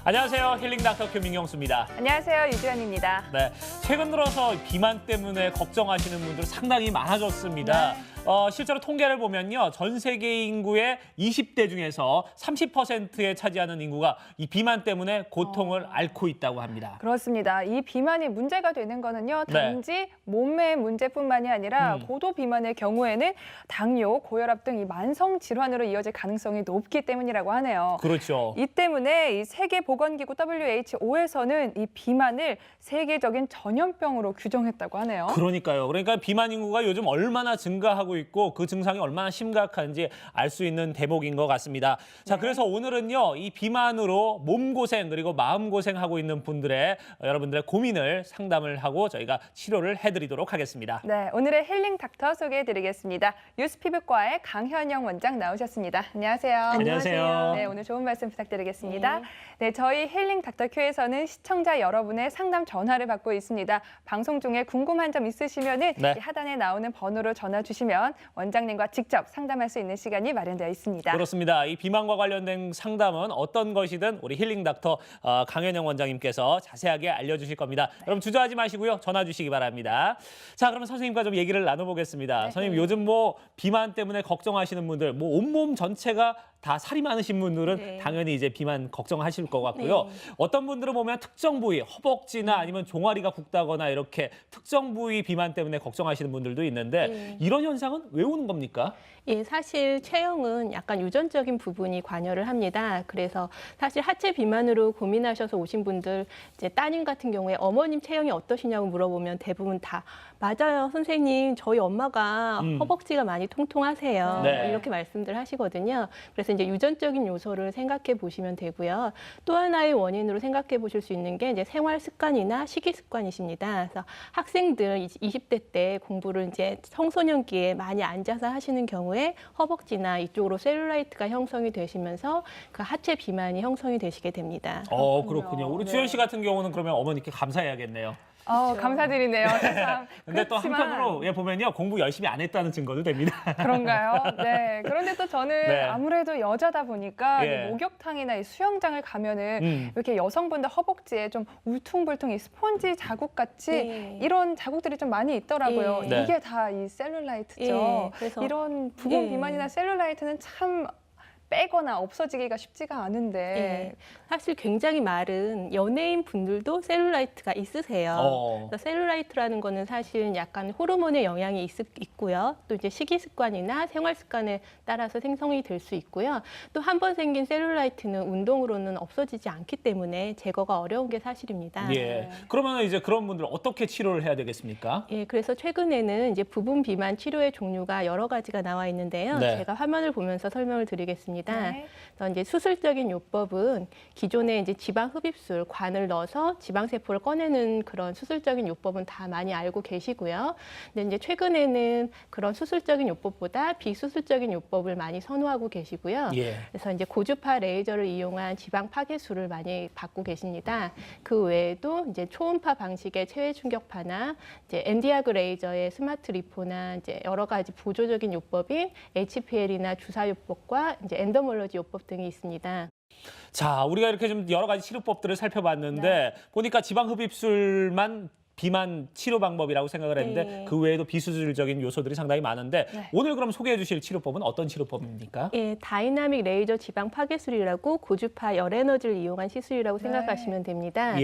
안녕하세요. 힐링 닥터 김민경수입니다. 안녕하세요. 유주연입니다. 네, 최근 들어서 비만 때문에 걱정하시는 분들 상당히 많아졌습니다. 네. 실제로 통계를 보면요. 전 세계 인구의 20대 중에서 30%에 차지하는 인구가 이 비만 때문에 고통을 앓고 있다고 합니다. 그렇습니다. 이 비만이 문제가 되는 거는요. 단지 몸의 문제뿐만이 아니라 고도 비만의 경우에는 당뇨, 고혈압 등 이 만성 질환으로 이어질 가능성이 높기 때문이라고 하네요. 그렇죠. 이 때문에 이 세계보건기구 WHO에서는 이 비만을 세계적인 전염병으로 규정했다고 하네요. 그러니까요. 그러니까 비만 인구가 요즘 얼마나 증가하고 있고 그 증상이 얼마나 심각한지 알 수 있는 대목인 것 같습니다. 자, 그래서 오늘은요. 이 비만으로 몸고생 그리고 마음고생하고 있는 분들의 여러분들의 고민을 상담을 하고 저희가 치료를 해드리도록 하겠습니다. 네, 오늘의 힐링 닥터 소개해드리겠습니다. 유스피부과의 강현영 원장 나오셨습니다. 안녕하세요. 안녕하세요. 네, 오늘 좋은 말씀 부탁드리겠습니다. 네, 저희 힐링 닥터 큐에서는 시청자 여러분의 상담 전화를 받고 있습니다. 방송 중에 궁금한 점 있으시면은 이 하단에 나오는 번호로 전화 주시면 원장님과 직접 상담할 수 있는 시간이 마련되어 있습니다. 그렇습니다. 이 비만과 관련된 상담은 어떤 것이든 우리 힐링 닥터 강현영 원장님께서 자세하게 알려주실 겁니다. 여러분 주저하지 마시고요. 전화 주시기 바랍니다. 자, 그러면 선생님과 좀 얘기를 나눠보겠습니다. 선생님, 요즘 뭐 비만 때문에 걱정하시는 분들, 뭐 온몸 전체가 다 살이 많으신 분들은 당연히 이제 비만 걱정하실 것 같고요. 어떤 분들은 보면 특정 부위, 허벅지나 아니면 종아리가 굵다거나 이렇게 특정 부위 비만 때문에 걱정하시는 분들도 있는데 이런 현상은 왜 오는 겁니까? 예, 사실 체형은 약간 유전적인 부분이 관여를 합니다. 그래서 사실 하체 비만으로 고민하셔서 오신 분들, 이제 따님 같은 경우에 어머님 체형이 어떠시냐고 물어보면 대부분 다 맞아요, 선생님. 저희 엄마가 허벅지가 많이 통통하세요. 네. 이렇게 말씀들 하시거든요. 그래서 이제 유전적인 요소를 생각해 보시면 되고요. 또 하나의 원인으로 생각해 보실 수 있는 게 이제 생활 습관이나 식이 습관이십니다. 그래서 학생들 20대 때 공부를 이제 청소년기에 많이 앉아서 하시는 경우에 허벅지나 이쪽으로 셀룰라이트가 형성이 되시면서 그 하체 비만이 형성이 되시게 됩니다. 그렇군요. 우리 주현 씨 같은 경우는 그러면 어머니께 감사해야겠네요. 감사드리네요. 참. 근데 또 한편으로 보면요. 공부 열심히 안 했다는 증거도 됩니다. 그런가요? 네. 그런데 또 저는 아무래도 여자다 보니까 이 목욕탕이나 이 수영장을 가면은 이렇게 여성분들 허벅지에 좀 울퉁불퉁 이 스폰지 자국 같이 이런 자국들이 좀 많이 있더라고요. 이게 다 이 셀룰라이트죠. 그래서 이런 부분 비만이나 셀룰라이트는 참 빼거나 없어지기가 쉽지가 않은데 사실 굉장히 마른 연예인 분들도 셀룰라이트가 있으세요. 그래서 셀룰라이트라는 거는 사실 약간 호르몬의 영향이 있고요. 또 이제 식이 습관이나 생활 습관에 따라서 생성이 될 수 있고요. 또 한 번 생긴 셀룰라이트는 운동으로는 없어지지 않기 때문에 제거가 어려운 게 사실입니다. 그러면 이제 그런 분들 어떻게 치료를 해야 되겠습니까? 그래서 최근에는 이제 부분 비만 치료의 종류가 여러 가지가 나와 있는데요. 제가 화면을 보면서 설명을 드리겠습니다. 그래서 이제 수술적인 요법은 기존에 이제 지방 흡입술, 관을 넣어서 지방 세포를 꺼내는 그런 수술적인 요법은 다 많이 알고 계시고요. 근데 이제 최근에는 그런 수술적인 요법보다 비수술적인 요법을 많이 선호하고 계시고요. 그래서 이제 고주파 레이저를 이용한 지방 파괴술을 많이 받고 계십니다. 그 외에도 이제 초음파 방식의 체외 충격파나 이제 엔디아그 레이저의 스마트 리포나 이제 여러 가지 보조적인 요법인 HPL이나 주사 요법과 이제 엔더몰러지 요법 등이 있습니다. 자, 우리가 이렇게 좀 여러 가지 치료법들을 살펴봤는데 보니까 지방 흡입술만 비만 치료 방법이라고 생각을 했는데 그 외에도 비수술적인 요소들이 상당히 많은데 오늘 그럼 소개해 주실 치료법은 어떤 치료법입니까? 다이나믹 레이저 지방 파괴술이라고 고주파 열 에너지를 이용한 시술이라고 생각하시면 됩니다.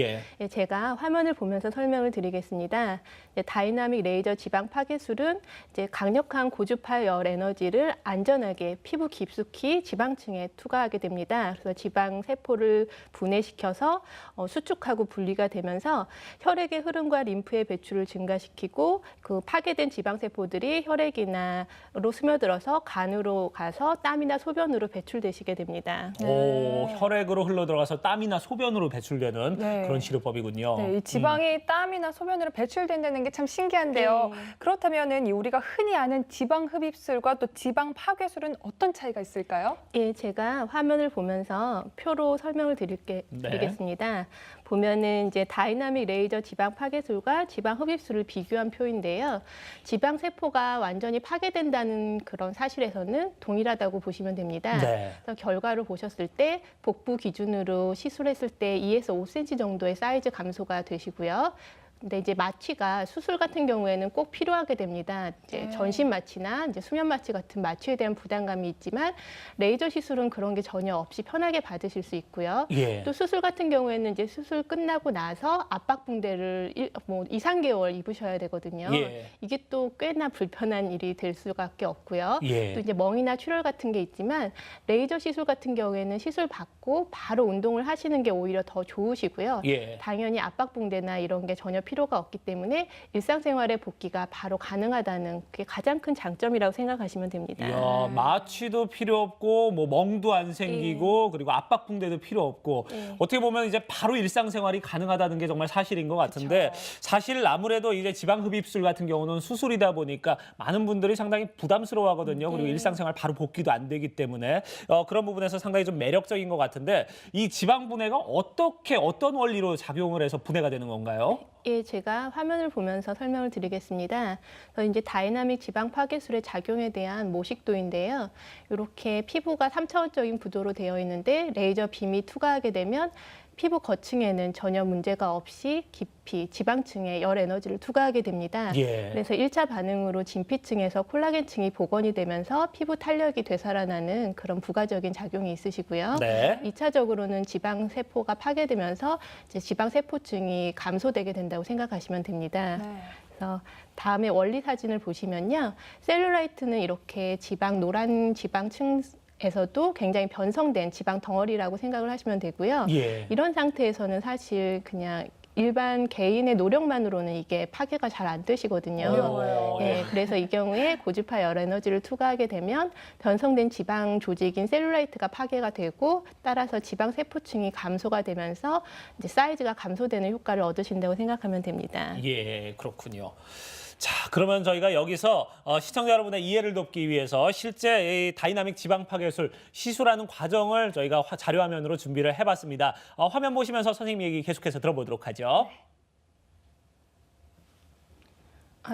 제가 화면을 보면서 설명을 드리겠습니다. 다이나믹 레이저 지방 파괴술은 이제 강력한 고주파 열 에너지를 안전하게 피부 깊숙이 지방층에 투과하게 됩니다. 그래서 지방 세포를 분해시켜서 수축하고 분리가 되면서 혈액의 흐름과 림프의 배출을 증가시키고 그 파괴된 지방 세포들이 혈액이나로 스며들어서 간으로 가서 땀이나 소변으로 배출되시게 됩니다. 혈액으로 흘러 들어가서 땀이나 소변으로 배출되는 그런 치료법이군요. 이 지방이 땀이나 소변으로 배출된다는 게 참 신기한데요. 그렇다면은 우리가 흔히 아는 지방 흡입술과 또 지방 파괴술은 어떤 차이가 있을까요? 제가 화면을 보면서 표로 설명을 드리겠습니다. 보면은 이제 다이나믹 레이저 지방 파괴술과 지방 흡입술을 비교한 표인데요. 지방 세포가 완전히 파괴된다는 그런 사실에서는 동일하다고 보시면 됩니다. 네. 그래서 결과를 보셨을 때 복부 기준으로 시술했을 때 2에서 5cm 정도의 사이즈 감소가 되시고요. 근데 이제 마취가 수술 같은 경우에는 꼭 필요하게 됩니다. 이제 전신 마취나 이제 수면 마취 같은 마취에 대한 부담감이 있지만 레이저 시술은 그런 게 전혀 없이 편하게 받으실 수 있고요. 예. 또 수술 같은 경우에는 이제 수술 끝나고 나서 압박 붕대를 2, 3개월 입으셔야 되거든요. 예. 이게 또 꽤나 불편한 일이 될 수밖에 없고요. 예. 또 이제 멍이나 출혈 같은 게 있지만 레이저 시술 같은 경우에는 시술 받고 바로 운동을 하시는 게 오히려 더 좋으시고요. 예. 당연히 압박 붕대나 이런 게 전혀 필요가 없기 때문에 일상생활에 복귀가 바로 가능하다는 그게 가장 큰 장점이라고 생각하시면 됩니다. 이야, 마취도 필요 없고 뭐 멍도 안 생기고 그리고 압박 붕대도 필요 없고 어떻게 보면 이제 바로 일상생활이 가능하다는 게 정말 사실인 것 같은데 사실 아무래도 이제 지방 흡입술 같은 경우는 수술이다 보니까 많은 분들이 상당히 부담스러워하거든요. 그리고 일상생활 바로 복귀도 안 되기 때문에 그런 부분에서 상당히 좀 매력적인 것 같은데 이 지방 분해가 어떤 원리로 작용을 해서 분해가 되는 건가요? 예, 제가 화면을 보면서 설명을 드리겠습니다. 이제 다이나믹 지방 파괴술의 작용에 대한 모식도인데요. 이렇게 피부가 3차원적인 구도로 되어 있는데 레이저 빔이 투과하게 되면 피부 거층에는 전혀 문제가 없이 깊이 지방층에 열 에너지를 투과하게 됩니다. 예. 그래서 1차 반응으로 진피층에서 콜라겐층이 복원이 되면서 피부 탄력이 되살아나는 그런 부가적인 작용이 있으시고요. 네. 2차적으로는 지방 세포가 파괴되면서 이제 지방 세포층이 감소되게 된다고 생각하시면 됩니다. 네. 그래서 다음에 원리 사진을 보시면요. 셀룰라이트는 이렇게 노란 지방층 에서도 굉장히 변성된 지방 덩어리라고 생각을 하시면 되고요. 예. 이런 상태에서는 사실 그냥 일반 개인의 노력만으로는 이게 파괴가 잘 안 되시거든요. 어려워요. 예, 그래서 이 경우에 고주파 열 에너지를 투과하게 되면 변성된 지방 조직인 셀룰라이트가 파괴가 되고 따라서 지방 세포층이 감소가 되면서 이제 사이즈가 감소되는 효과를 얻으신다고 생각하면 됩니다. 예, 그렇군요. 자, 그러면 저희가 여기서 시청자 여러분의 이해를 돕기 위해서 실제 이 다이나믹 지방 파괴술 시술하는 과정을 저희가 자료화면으로 준비를 해봤습니다. 화면 보시면서 선생님 얘기 계속해서 들어보도록 하죠.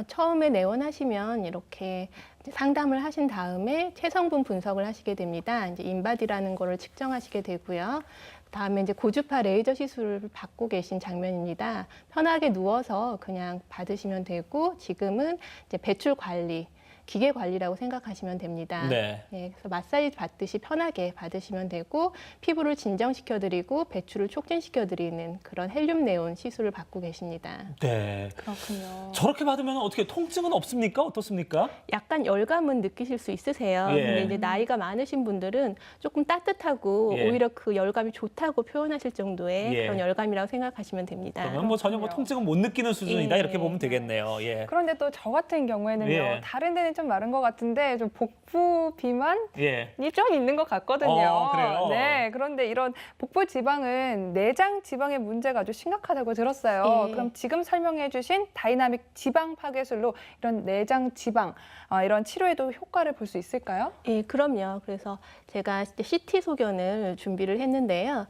처음에 내원하시면 이렇게 상담을 하신 다음에 체성분 분석을 하시게 됩니다. 이제 인바디라는 거를 측정하시게 되고요. 다음에 이제 고주파 레이저 시술을 받고 계신 장면입니다. 편하게 누워서 그냥 받으시면 되고 지금은 이제 배출 관리, 기계 관리라고 생각하시면 됩니다. 네. 예, 그래서 마사지 받듯이 편하게 받으시면 되고 피부를 진정시켜드리고 배출을 촉진시켜드리는 그런 헬륨 네온 시술을 받고 계십니다. 네. 그렇군요. 저렇게 받으면 어떻게 통증은 없습니까? 어떻습니까? 약간 열감은 느끼실 수 있으세요. 예. 근데 이제 나이가 많으신 분들은 조금 따뜻하고 예. 오히려 그 열감이 좋다고 표현하실 정도의 예. 그런 열감이라고 생각하시면 됩니다. 그러면 뭐 전혀 뭐 그렇군요. 통증은 못 느끼는 수준이다 예. 이렇게 보면 되겠네요. 예. 그런데 또 저 같은 경우에는요. 예. 다른 데는 좀 마른 것 같은데 좀 복부 비만이 예. 좀 있는 것 같거든요. 그래요? 네, 그런데 이런 복부 지방은 내장 지방의 문제가 아주 심각하다고 들었어요. 예. 그럼 지금 설명해주신 다이나믹 지방 파괴술로 이런 내장 지방 이런 치료에도 효과를 볼 수 있을까요? 예, 그럼요. 그래서 제가 CT 소견을 준비를 했는데요.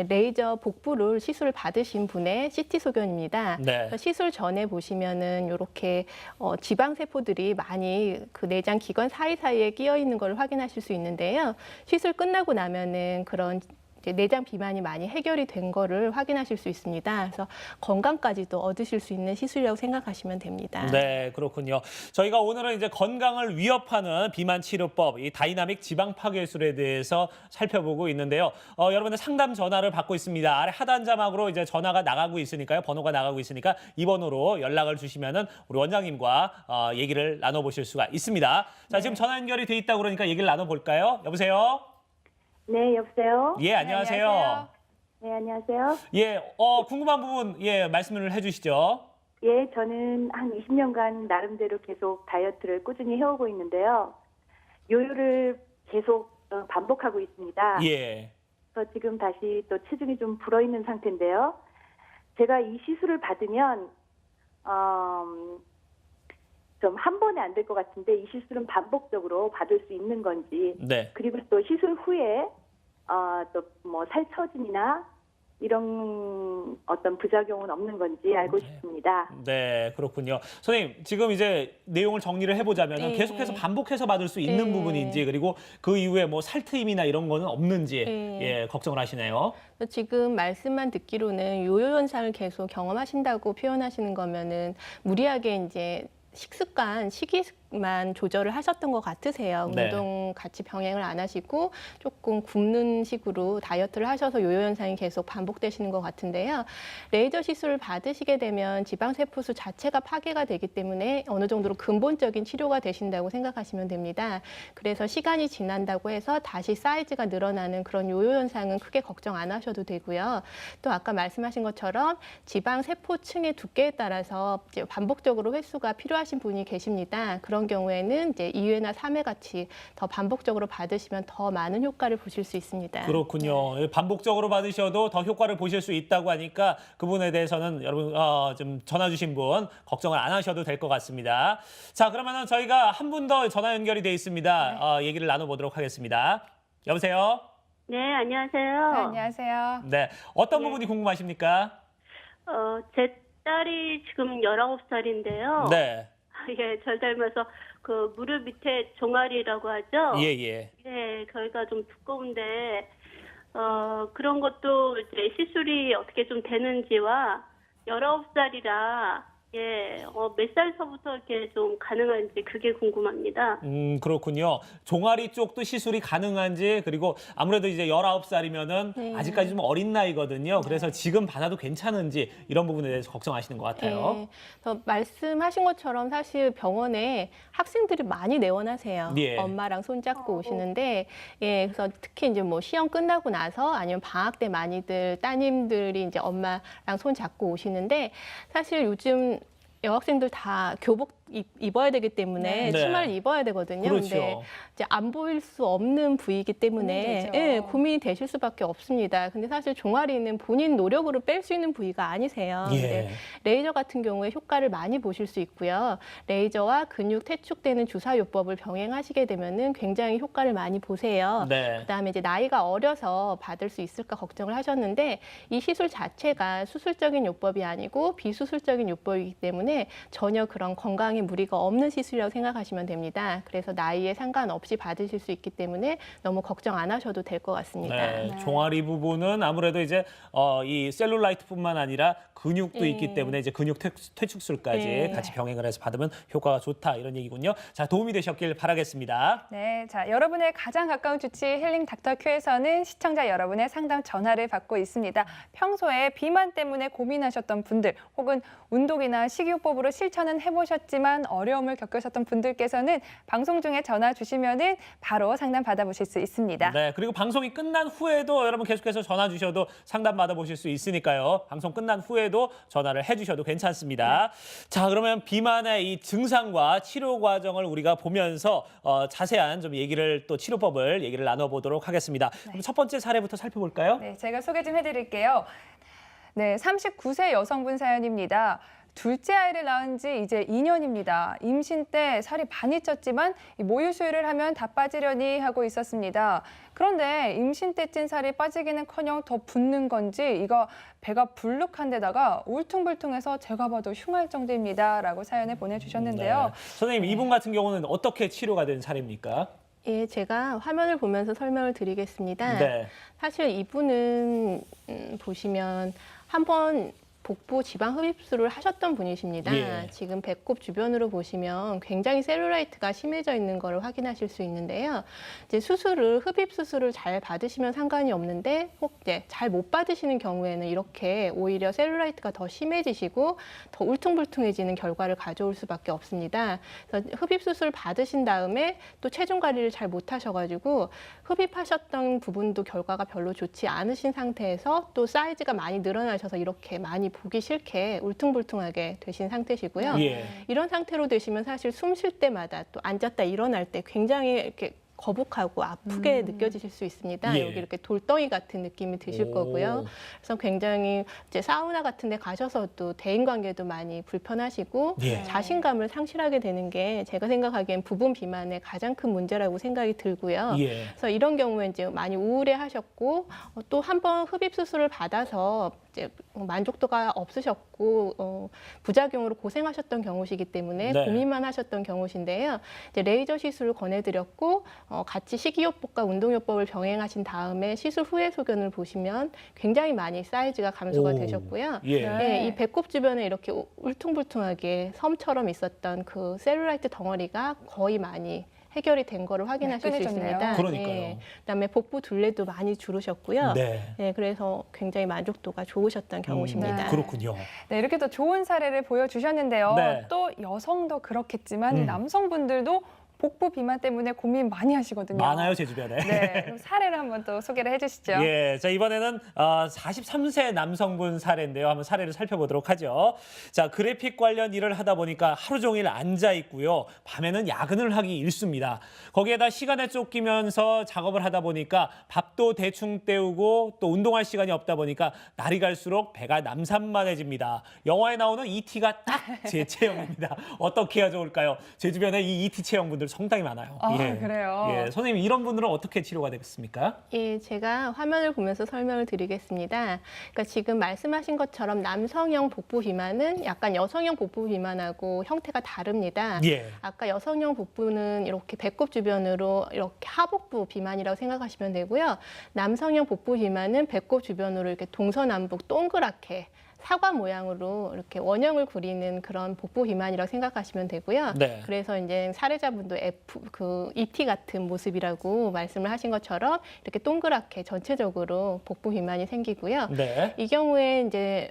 레이저 복부를 시술을 받으신 분의 CT 소견입니다. 네. 시술 전에 보시면은 이렇게 지방 세포들이 많이 그 내장 기관 사이사이에 끼어 있는 걸 확인하실 수 있는데요. 시술 끝나고 나면은 그런 이제 내장 비만이 많이 해결이 된 거를 확인하실 수 있습니다. 그래서 건강까지도 얻으실 수 있는 시술이라고 생각하시면 됩니다. 네, 그렇군요. 저희가 오늘은 이제 건강을 위협하는 비만 치료법, 이 다이나믹 지방 파괴술에 대해서 살펴보고 있는데요. 여러분들 상담 전화를 받고 있습니다. 아래 하단 자막으로 이제 전화가 나가고 있으니까요. 번호가 나가고 있으니까 이 번호로 연락을 주시면은 우리 원장님과 얘기를 나눠보실 수가 있습니다. 자, 지금 전화 연결이 돼 있다고 그러니까 얘기를 나눠볼까요? 여보세요? 네, 여보세요? 예, 안녕하세요. 네, 안녕하세요. 예, 궁금한 부분, 예, 말씀을 해주시죠. 예, 저는 한 20년간 나름대로 계속 다이어트를 꾸준히 해오고 있는데요. 요요를 계속 반복하고 있습니다. 예. 그래서 지금 다시 또 체중이 좀 불어있는 상태인데요. 제가 이 시술을 받으면 좀 한 번에 안 될 것 같은데 이 시술은 반복적으로 받을 수 있는 건지 네. 그리고 또 시술 후에 또 뭐 살 처짐이나 이런 어떤 부작용은 없는 건지 알고 싶습니다. 네, 그렇군요. 선생님, 지금 이제 내용을 정리를 해보자면 네. 계속해서 반복해서 받을 수 있는 네. 부분인지 그리고 그 이후에 뭐 살트임이나 이런 거는 없는지 네. 예, 걱정을 하시네요. 지금 말씀만 듣기로는 요요 현상을 계속 경험하신다고 표현하시는 거면은 무리하게 이제 식습관, 식이만 조절을 하셨던 것 같으세요. 네. 운동 같이 병행을 안 하시고 조금 굶는 식으로 다이어트를 하셔서 요요 현상이 계속 반복되시는 것 같은데요. 레이저 시술을 받으시게 되면 지방세포수 자체가 파괴가 되기 때문에 어느 정도로 근본적인 치료가 되신다고 생각하시면 됩니다. 그래서 시간이 지난다고 해서 다시 사이즈가 늘어나는 그런 요요 현상은 크게 걱정 안 하셔도 되고요. 또 아까 말씀하신 것처럼 지방세포층의 두께에 따라서 이제 반복적으로 횟수가 필요하신 분이 계십니다. 그런 경우에는 이제 2회나 3회 같이 더 반복적으로 받으시면 더 많은 효과를 보실 수 있습니다. 그렇군요. 반복적으로 받으셔도 더 효과를 보실 수 있다고 하니까 그 부분에 대해서는 여러분 좀 전화 주신 분 걱정을 안 하셔도 될 것 같습니다. 자, 그러면 저희가 한 분 더 전화 연결이 돼 있습니다. 얘기를 나눠보도록 하겠습니다. 여보세요? 네, 안녕하세요. 네, 안녕하세요. 네, 어떤 네. 부분이 궁금하십니까? 제 딸이 지금 19살인데요. 네, 예, 절 닮아서 그 무릎 밑에 종아리라고 하죠. 예, 예. 예, 거기가 좀 두꺼운데 그런 것도 이제 시술이 어떻게 좀 되는지와 19살이라 예, 몇 살서부터 이렇게 좀 가능한지 그게 궁금합니다. 그렇군요. 종아리 쪽도 시술이 가능한지 그리고 아무래도 이제 19살이면은 네. 아직까지 좀 어린 나이거든요. 그래서 지금 받아도 괜찮은지 이런 부분에 대해서 걱정하시는 것 같아요. 네. 그래서 말씀하신 것처럼 사실 병원에 학생들이 많이 내원하세요. 예. 엄마랑 손잡고 오시는데, 예, 그래서 특히 이제 뭐 시험 끝나고 나서 아니면 방학 때 많이들 따님들이 이제 엄마랑 손잡고 오시는데 사실 요즘 여학생들 다 교복 입어야 되기 때문에 네. 치마를 입어야 되거든요. 그렇죠. 근데 이제 안 보일 수 없는 부위이기 때문에 고민되죠. 예, 고민이 되실 수밖에 없습니다. 근데 사실 종아리는 본인 노력으로 뺄 수 있는 부위가 아니세요. 예. 근데 레이저 같은 경우에 효과를 많이 보실 수 있고요. 레이저와 근육 퇴축되는 주사요법을 병행하시게 되면은 굉장히 효과를 많이 보세요. 네. 그다음에 이제 나이가 어려서 받을 수 있을까 걱정을 하셨는데 이 시술 자체가 수술적인 요법이 아니고 비수술적인 요법이기 때문에 전혀 그런 건강에 무리가 없는 시술이라고 생각하시면 됩니다. 그래서 나이에 상관없이 받으실 수 있기 때문에 너무 걱정 안 하셔도 될 것 같습니다. 네, 네. 종아리 부분은 아무래도 이제 이 셀룰라이트뿐만 아니라 근육도 네. 있기 때문에 이제 근육 퇴축술까지 네. 같이 병행을 해서 받으면 효과가 좋다 이런 얘기군요. 자, 도움이 되셨길 바라겠습니다. 네, 자, 여러분의 가장 가까운 주치 힐링 닥터 큐에서는 시청자 여러분의 상담 전화를 받고 있습니다. 평소에 비만 때문에 고민하셨던 분들 혹은 운동이나 식이요법으로 실천은 해보셨지만 어려움을 겪으셨던 분들께서는 방송 중에 전화 주시면은 바로 상담 받아보실 수 있습니다. 네, 그리고 방송이 끝난 후에도 여러분 계속해서 전화 주셔도 상담 받아보실 수 있으니까요. 방송 끝난 후에도 전화를 해주셔도 괜찮습니다. 자, 그러면 비만의 이 증상과 치료 과정을 우리가 보면서 자세한 좀 얘기를 또 치료법을 얘기를 나눠보도록 하겠습니다. 그럼 첫 번째 사례부터 살펴볼까요? 네, 제가 소개 좀 해드릴게요. 네, 39세 여성분 사연입니다. 둘째 아이를 낳은 지 이제 2년입니다. 임신 때 살이 많이 쪘지만 모유 수유를 하면 다 빠지려니 하고 있었습니다. 그런데 임신 때 찐 살이 빠지기는커녕 더 붓는 건지 이거 배가 불룩한 데다가 울퉁불퉁해서 제가 봐도 흉할 정도입니다. 라고 사연을 보내주셨는데요. 네. 선생님, 이분 같은 경우는 어떻게 치료가 된 사례입니까? 예, 제가 화면을 보면서 설명을 드리겠습니다. 네. 사실 이분은 보시면 한번 복부 지방 흡입술을 하셨던 분이십니다. 예. 지금 배꼽 주변으로 보시면 굉장히 셀룰라이트가 심해져 있는 걸 확인하실 수 있는데요. 이제 흡입 수술을 잘 받으시면 상관이 없는데 혹 이제 잘 못 받으시는 경우에는 이렇게 오히려 셀룰라이트가 더 심해지시고 더 울퉁불퉁해지는 결과를 가져올 수밖에 없습니다. 그래서 흡입 수술 받으신 다음에 또 체중 관리를 잘 못하셔가지고 흡입하셨던 부분도 결과가 별로 좋지 않으신 상태에서 또 사이즈가 많이 늘어나셔서 이렇게 많이 보기 싫게 울퉁불퉁하게 되신 상태시고요. 예. 이런 상태로 되시면 사실 숨 쉴 때마다 또 앉았다 일어날 때 굉장히 이렇게 거북하고 아프게 느껴지실 수 있습니다. 예. 여기 이렇게 돌덩이 같은 느낌이 드실 거고요. 그래서 굉장히 이제 사우나 같은 데 가셔서도 대인관계도 많이 불편하시고 예. 자신감을 상실하게 되는 게 제가 생각하기엔 부분 비만의 가장 큰 문제라고 생각이 들고요. 예. 그래서 이런 경우에 이제 많이 우울해하셨고 또 한 번 흡입 수술을 받아서 이제 만족도가 없으셨고 부작용으로 고생하셨던 경우시기 때문에 네. 고민만 하셨던 경우신데요. 이제 레이저 시술을 권해드렸고 같이 식이요법과 운동요법을 병행하신 다음에 시술 후의 소견을 보시면 굉장히 많이 사이즈가 감소가 오. 되셨고요. 예. 네, 이 배꼽 주변에 이렇게 울퉁불퉁하게 섬처럼 있었던 그 셀룰라이트 덩어리가 거의 많이 해결이 된 거를 확인하실 수 끊어졌네요. 있습니다. 그러니까요. 그다음에 복부 둘레도 많이 줄으셨고요. 네. 네, 그래서 굉장히 만족도가 좋으셨던 경우십니다. 네. 그렇군요. 네, 이렇게 또 좋은 사례를 보여주셨는데요. 네. 또 여성도 그렇겠지만 이 남성분들도 복부 비만 때문에 고민 많이 하시거든요. 많아요, 제 주변에. 네, 그럼 사례를 한번 또 소개를 해주시죠. 예, 자 이번에는 43세 남성분 사례인데요. 한번 사례를 살펴보도록 하죠. 자, 그래픽 관련 일을 하다 보니까 하루 종일 앉아 있고요. 밤에는 야근을 하기 일쑤입니다. 거기에다 시간에 쫓기면서 작업을 하다 보니까 밥도 대충 때우고 또 운동할 시간이 없다 보니까 날이 갈수록 배가 남산만해집니다. 영화에 나오는 E.T.가 딱 제 체형입니다. 어떻게 해야 좋을까요? 제 주변에 이 E.T. 체형분들 상당히 많아요. 아, 그래요? 예, 선생님 이런 분들은 어떻게 치료가 되겠습니까? 예, 제가 화면을 보면서 설명을 드리겠습니다. 그러니까 지금 말씀하신 것처럼 남성형 복부 비만은 약간 여성형 복부 비만하고 형태가 다릅니다. 예. 아까 여성형 복부는 이렇게 배꼽 주변으로 이렇게 하복부 비만이라고 생각하시면 되고요. 남성형 복부 비만은 배꼽 주변으로 이렇게 동서남북 동그랗게 사과 모양으로 이렇게 원형을 그리는 그런 복부 비만이라고 생각하시면 되고요. 네. 그래서 이제 사례자분도 ET 같은 모습이라고 말씀을 하신 것처럼 이렇게 동그랗게 전체적으로 복부 비만이 생기고요. 네. 이 경우에 이제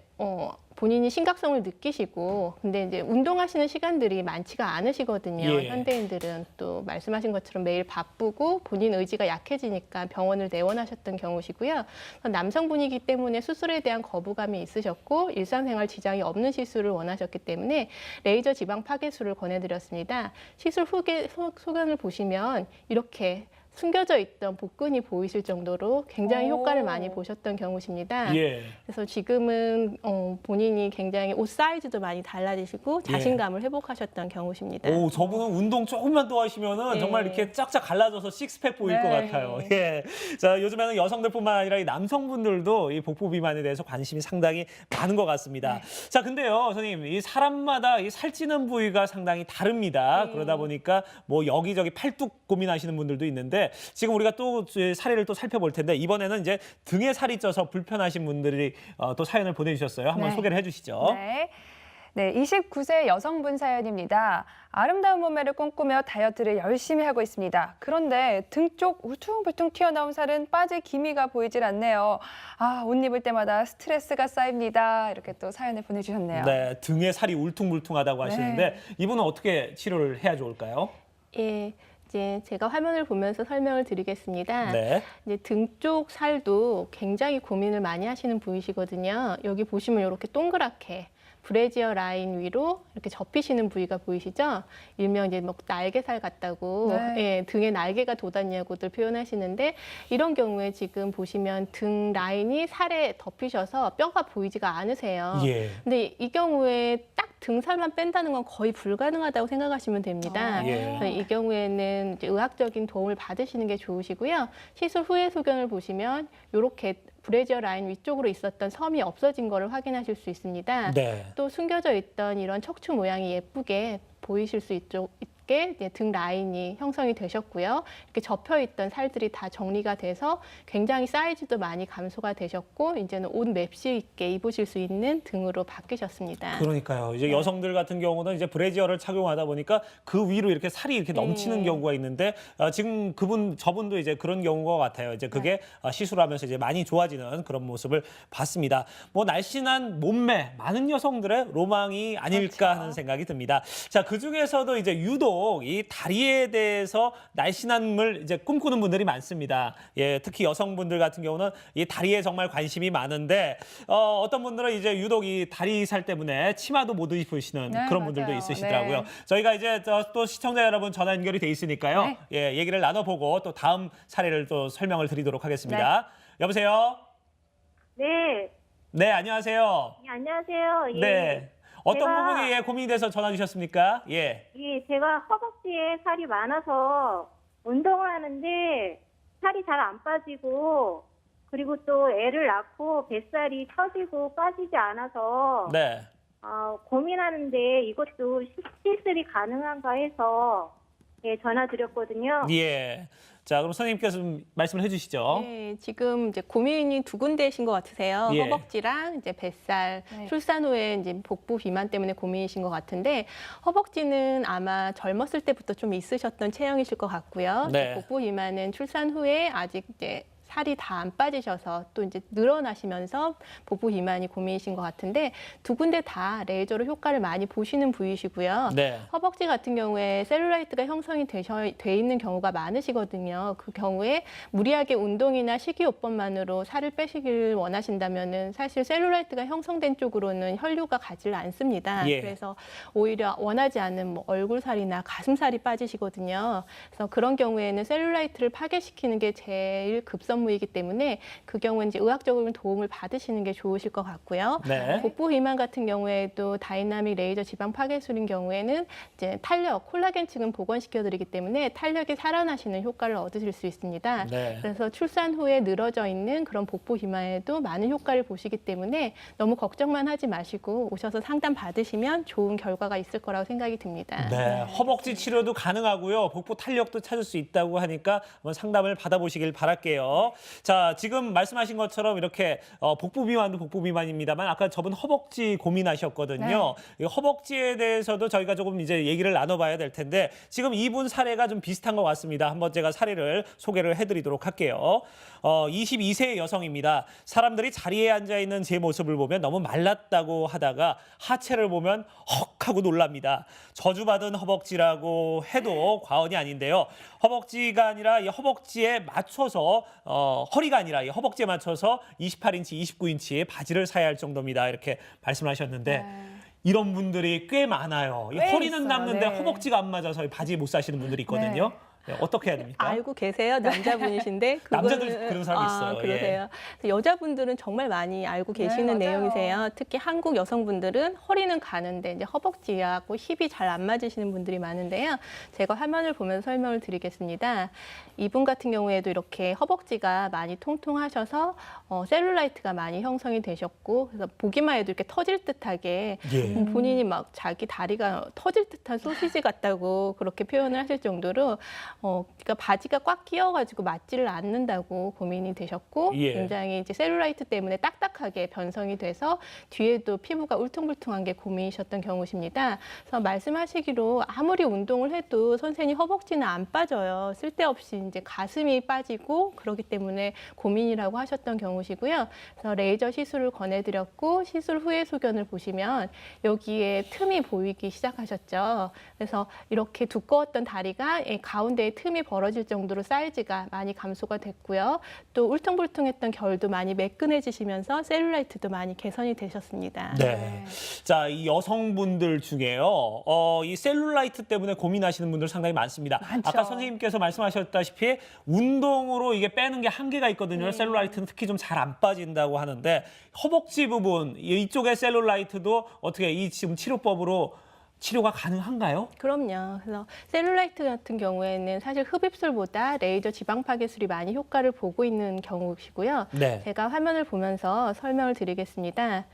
본인이 심각성을 느끼시고 근데 이제 운동하시는 시간들이 많지가 않으시거든요. 예. 현대인들은 또 말씀하신 것처럼 매일 바쁘고 본인 의지가 약해지니까 병원을 내원하셨던 경우시고요. 남성분이기 때문에 수술에 대한 거부감이 있으셨고 일상생활 지장이 없는 시술을 원하셨기 때문에 레이저 지방 파괴술을 권해드렸습니다. 시술 후에 소견을 보시면 이렇게 숨겨져 있던 복근이 보이실 정도로 굉장히 효과를 많이 보셨던 경우십니다. 예. 그래서 지금은 본인이 굉장히 옷 사이즈도 많이 달라지시고 자신감을 회복하셨던 경우십니다. 오, 저분은 운동 조금만 더 하시면은 네. 정말 이렇게 쫙쫙 갈라져서 식스팩 보일 네. 것 같아요. 예. 자, 요즘에는 여성들뿐만 아니라 이 남성분들도 이 복부 비만에 대해서 관심이 상당히 많은 것 같습니다. 자, 근데요, 선생님, 이 사람마다 이 살찌는 부위가 상당히 다릅니다. 그러다 보니까 뭐 여기저기 팔뚝 고민하시는 분들도 있는데 지금 우리가 또 사례를 또 살펴볼 텐데 이번에는 이제 등에 살이 쪄서 불편하신 분들이 또 사연을 보내주셨어요. 한번 네. 소개를 해주시죠. 네. 네, 29세 여성분 사연입니다. 아름다운 몸매를 꿈꾸며 다이어트를 열심히 하고 있습니다. 그런데 등 쪽 울퉁불퉁 튀어나온 살은 빠질 기미가 보이질 않네요. 아, 옷 입을 때마다 스트레스가 쌓입니다. 이렇게 또 사연을 보내주셨네요. 네, 등에 살이 울퉁불퉁하다고 하시는데 이분은 어떻게 치료를 해야 좋을까요? 예. 이제 제가 화면을 보면서 설명을 드리겠습니다. 네. 이제 등 쪽 살도 굉장히 고민을 많이 하시는 부위시거든요. 여기 보시면 이렇게 동그랗게 브래지어 라인 위로 이렇게 접히시는 부위가 보이시죠? 일명 이제 뭐 날개살 같다고 네. 예, 등에 날개가 돋았냐고들 표현하시는데 이런 경우에 지금 보시면 등 라인이 살에 덮이셔서 뼈가 보이지가 않으세요. 예. 근데 이 경우에 딱 등살만 뺀다는 건 거의 불가능하다고 생각하시면 됩니다. 예. 그래서 이 경우에는 이제 의학적인 도움을 받으시는 게 좋으시고요. 시술 후의 소견을 보시면 이렇게 브래지어 라인 위쪽으로 있었던 섬이 없어진 거를 확인하실 수 있습니다. 네. 또 숨겨져 있던 이런 척추 모양이 예쁘게 보이실 수 있게 이제 등 라인이 형성이 되셨고요. 이렇게 접혀있던 살들이 다 정리가 돼서 굉장히 사이즈도 많이 감소가 되셨고 이제는 옷 맵시 있게 입으실 수 있는 등으로 바뀌셨습니다. 그러니까요. 이제 여성들 같은 경우는 이제 브래지어를 착용하다 보니까 그 위로 이렇게 살이 이렇게 넘치는 경우가 있는데 지금 저분도 이제 그런 경우가 같아요. 이제 그게 시술하면서 이제 많이 좋아지는 그런 모습을 봤습니다. 뭐 날씬한 몸매 많은 여성들의 로망이 아닐까 그렇죠. 하는 생각이 듭니다. 자, 그 중에서도 이제 유독 유독 이 다리에 대해서 날씬함을 이제 꿈꾸는 분들이 많습니다. 예, 특히 여성분들 같은 경우는 이 다리에 정말 관심이 많은데 어떤 분들은 이제 유독 이 다리살 때문에 치마도 못 입으시는 네, 그런 분들도 맞아요. 있으시더라고요. 네. 저희가 이제 또 시청자 여러분 전화 연결이 돼 있으니까요. 네. 예, 얘기를 나눠보고 또 다음 사례를 또 설명을 드리도록 하겠습니다. 여보세요? 네. 네, 안녕하세요. 예, 안녕하세요. 예. 네. 어떤 제가- 부분이 예, 고민이 돼서 전화 주셨습니까? 예. 예, 제가 허벅지에 살이 많아서 운동을 하는데 살이 잘 안 빠지고 그리고 또 애를 낳고 뱃살이 처지고 빠지지 않아서 네. 고민하는데 이것도 시술이 가능한가 해서 예, 전화 드렸거든요. 예. 자, 그럼 선생님께서 좀 말씀을 해주시죠. 네, 지금 이제 고민이 두 군데이신 것 같으세요. 예. 허벅지랑 이제 뱃살, 네. 출산 후에 이제 복부 비만 때문에 고민이신 것 같은데 허벅지는 아마 젊었을 때부터 좀 있으셨던 체형이실 것 같고요. 네. 복부 비만은 출산 후에 아직 이제 살이 다 안 빠지셔서 또 이제 늘어나시면서 복부 비만이 고민이신 것 같은데 두 군데 다 레이저로 효과를 많이 보시는 부위시고요. 네. 허벅지 같은 경우에 셀룰라이트가 형성이 돼 있는 경우가 많으시거든요. 그 경우에 무리하게 운동이나 식이요법만으로 살을 빼시길 원하신다면은 사실 셀룰라이트가 형성된 쪽으로는 혈류가 가지를 않습니다. 예. 그래서 오히려 원하지 않은 뭐 얼굴살이나 가슴살이 빠지시거든요. 그래서 그런 경우에는 셀룰라이트를 파괴시키는 게 제일 급선무이기 때문에 그 경우는 이제 의학적으로 도움을 받으시는 게 좋으실 것 같고요. 네. 복부 비만 같은 경우에도 다이나믹 레이저 지방 파괴술인 경우에는 이제 탄력, 콜라겐층은 복원시켜드리기 때문에 탄력이 살아나시는 효과를 얻으실 수 있습니다. 네. 그래서 출산 후에 늘어져 있는 그런 복부 비만에도 많은 효과를 보시기 때문에 너무 걱정만 하지 마시고 오셔서 상담 받으시면 좋은 결과가 있을 거라고 생각이 듭니다. 네, 허벅지 치료도 가능하고요. 복부 탄력도 찾을 수 있다고 하니까 한번 상담을 받아보시길 바랄게요. 자, 지금 말씀하신 것처럼 이렇게 복부 비만도 복부 비만입니다만 아까 저분 허벅지 고민하셨거든요. 이 허벅지에 대해서도 저희가 조금 이제 얘기를 나눠봐야 될 텐데 지금 이분 사례가 좀 비슷한 것 같습니다. 한번 제가 사례를 소개를 해드리도록 할게요. 22세 여성입니다. 사람들이 자리에 앉아 있는 제 모습을 보면 너무 말랐다고 하다가 하체를 보면 헉 하고 놀랍니다. 저주받은 허벅지라고 해도 과언이 아닌데요. 허벅지가 아니라 이 허벅지에 맞춰서 허리가 아니라 이 허벅지에 맞춰서 28인치, 29인치의 바지를 사야 할 정도입니다. 이렇게 말씀하셨는데 이런 분들이 꽤 많아요. 이 꽤 허리는 있어요. 남는데 네. 허벅지가 안 맞아서 이 바지 못 사시는 분들이 있거든요. 네, 어떻게 해야 됩니까? 알고 계세요? 남자분이신데 남자들 그런 사람이 있어요. 그러세요. 여자분들은 정말 많이 알고 계시는 맞아요. 내용이세요. 특히 한국 여성분들은 허리는 가는데 이제 허벅지하고 힙이 잘 안 맞으시는 분들이 많은데요. 제가 화면을 보면서 설명을 드리겠습니다. 이분 같은 경우에도 이렇게 허벅지가 많이 통통하셔서 셀룰라이트가 많이 형성이 되셨고 그래서 보기만 해도 이렇게 터질 듯하게 예. 본인이 막 자기 다리가 터질 듯한 소시지 같다고 그렇게 표현을 하실 정도로 그러니까 바지가 꽉 끼어가지고 맞지를 않는다고 고민이 되셨고 예. 굉장히 이제 셀룰라이트 때문에 딱딱하게 변성이 돼서 뒤에도 피부가 울퉁불퉁한 게 고민이셨던 경우십니다. 그래서 말씀하시기로 아무리 운동을 해도 선생님 허벅지는 안 빠져요. 쓸데없이 이제 가슴이 빠지고 그렇기 때문에 고민이라고 하셨던 경우시고요. 그래서 레이저 시술을 권해드렸고 시술 후의 소견을 보시면 여기에 틈이 보이기 시작하셨죠. 그래서 이렇게 두꺼웠던 다리가 가운데에 틈이 벌어질 정도로 사이즈가 많이 감소가 됐고요. 또 울퉁불퉁했던 결도 많이 매끈해지시면서 셀룰라이트도 많이 개선이 되셨습니다. 네. 자, 이 여성분들 중에요. 이 셀룰라이트 때문에 고민하시는 분들 상당히 많습니다. 많죠. 아까 선생님께서 말씀하셨다시피 운동으로 이게 빼는 게 한계가 있거든요. 셀룰라이트는 특히 좀 잘 안 빠진다고 하는데 허벅지 부분 이쪽의 셀룰라이트도 어떻게 이 지금 치료법으로 치료가 가능한가요? 그럼요. 그래서 셀룰라이트 같은 경우에는 사실 흡입술보다 레이저 지방 파괴술이 많이 효과를 보고 있는 경우시고요. 네. 제가 화면을 보면서 설명을 드리겠습니다.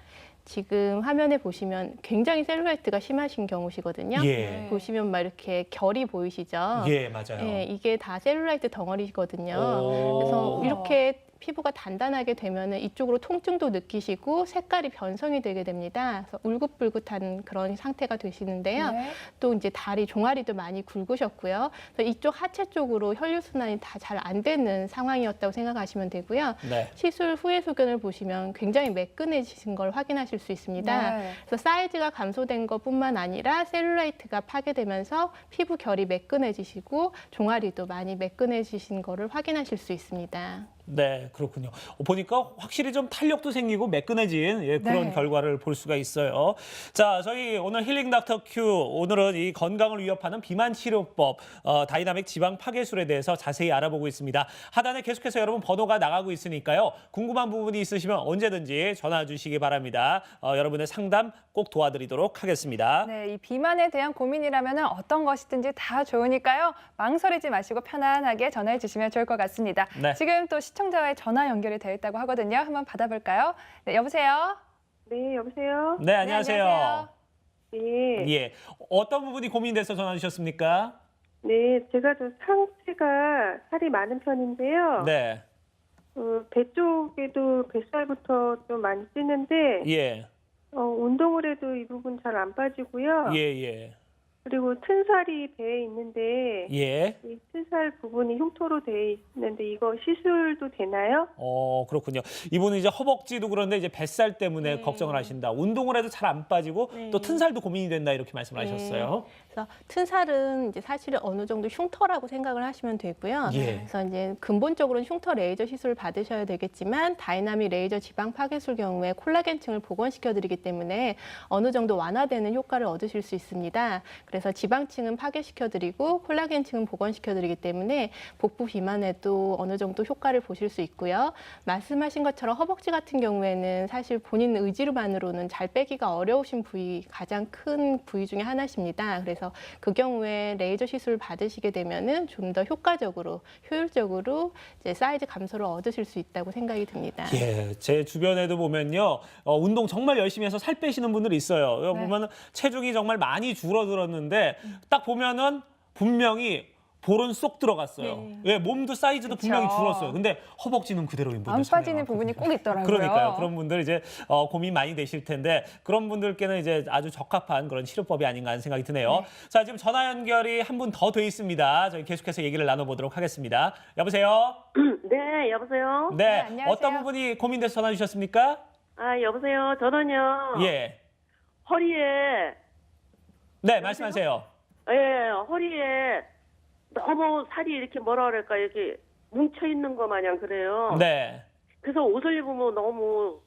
지금 화면에 보시면 굉장히 셀룰라이트가 심하신 경우시거든요. 예. 보시면 막 이렇게 결이 보이시죠? 예, 맞아요. 예, 이게 다 셀룰라이트 덩어리거든요. 오. 그래서 이렇게 피부가 단단하게 되면은 이쪽으로 통증도 느끼시고 색깔이 변성이 되게 됩니다. 그래서 울긋불긋한 그런 상태가 되시는데요. 네. 또 이제 다리 종아리도 많이 굵으셨고요. 그래서 이쪽 하체 쪽으로 혈류순환이 다 잘 안 되는 상황이었다고 생각하시면 되고요. 네. 시술 후의 소견을 보시면 굉장히 매끈해지신 걸 확인하실 수 있습니다. 네. 그래서 사이즈가 감소된 것뿐만 아니라 셀룰라이트가 파괴되면서 피부 결이 매끈해지시고 종아리도 많이 매끈해지신 거를 확인하실 수 있습니다. 네, 그렇군요. 보니까 확실히 좀 탄력도 생기고 매끈해진 그런 네. 결과를 볼 수가 있어요. 자, 저희 오늘 힐링 닥터 큐 오늘은 이 건강을 위협하는 비만 치료법 다이나믹 지방 파괴술에 대해서 자세히 알아보고 있습니다. 하단에 계속해서 여러분 번호가 나가고 있으니까요. 궁금한 부분이 있으시면 언제든지 전화 주시기 바랍니다. 여러분의 상담 꼭 도와드리도록 하겠습니다. 네, 이 비만에 대한 고민이라면 어떤 것이든지 다 좋으니까요. 망설이지 마시고 편안하게 전화해 주시면 좋을 것 같습니다. 네. 지금 또 시청자와의 전화 연결이 되어 있다고 하거든요. 한번 받아볼까요? 네, 여보세요? 네, 여보세요? 네, 안녕하세요. 네. 예, 어떤 부분이 고민돼서 전화 주셨습니까? 네, 제가 좀 상체가 살이 많은 편인데요. 네, 배 쪽에도 뱃살부터 좀 많이 찌는데, 예, 운동을 해도 이 부분 잘 안 빠지고요. 예, 예, 그리고 튼살이 배에 있는데, 예. 이 튼살 부분이 흉터로 돼 있는데, 이거 시술도 되나요? 그렇군요. 이분은 이제 허벅지도 그런데 이제 뱃살 때문에 네. 걱정을 하신다. 운동을 해도 잘 안 빠지고 네. 또 튼살도 고민이 된다 이렇게 말씀을 네. 하셨어요. 그래서 튼살은 이제 사실은 어느 정도 흉터라고 생각을 하시면 되고요. 예. 그래서 이제 근본적으로는 흉터 레이저 시술을 받으셔야 되겠지만 다이나믹 레이저 지방 파괴술 경우에 콜라겐층을 복원시켜 드리기 때문에 어느 정도 완화되는 효과를 얻으실 수 있습니다. 그래서 지방층은 파괴시켜 드리고 콜라겐층은 복원시켜 드리기 때문에 복부 비만에도 어느 정도 효과를 보실 수 있고요. 말씀하신 것처럼 허벅지 같은 경우에는 사실 본인 의지로만으로는 잘 빼기가 어려우신 부위, 가장 큰 부위 중에 하나십니다. 그래서 그 경우에 레이저 시술을 받으시게 되면은 좀 더 효과적으로, 효율적으로 이제 사이즈 감소를 얻으실 수 있다고 생각이 듭니다. 예, 제 주변에도 보면요, 운동 정말 열심히 해서 살 빼시는 분들이 있어요. 네. 보면 체중이 정말 많이 줄어들었는데 딱 보면은 분명히 볼은 쏙 들어갔어요. 네. 예, 몸도 사이즈도 그쵸. 분명히 줄었어요. 근데 허벅지는 그대로인 분들 안 상당히 빠지는 많거든요. 부분이 꼭 있더라고요. 그러니까요. 그런 분들 이제 고민 많이 되실 텐데 그런 분들께는 이제 아주 적합한 그런 치료법이 아닌가 하는 생각이 드네요. 네. 자, 지금 전화 연결이 한 분 더 돼 있습니다. 저희 계속해서 얘기를 나눠보도록 하겠습니다. 여보세요? 네, 여보세요? 네, 안녕하세요. 어떤 부분이 고민돼서 전화 주셨습니까? 아, 여보세요? 저는요, 예. 허리에, 네, 말씀하세요. 예, 허리에 너무 살이 이렇게 뭐라 그럴까, 이렇게 뭉쳐있는 거 마냥 그래요. 네. 그래서 옷을 입으면 너무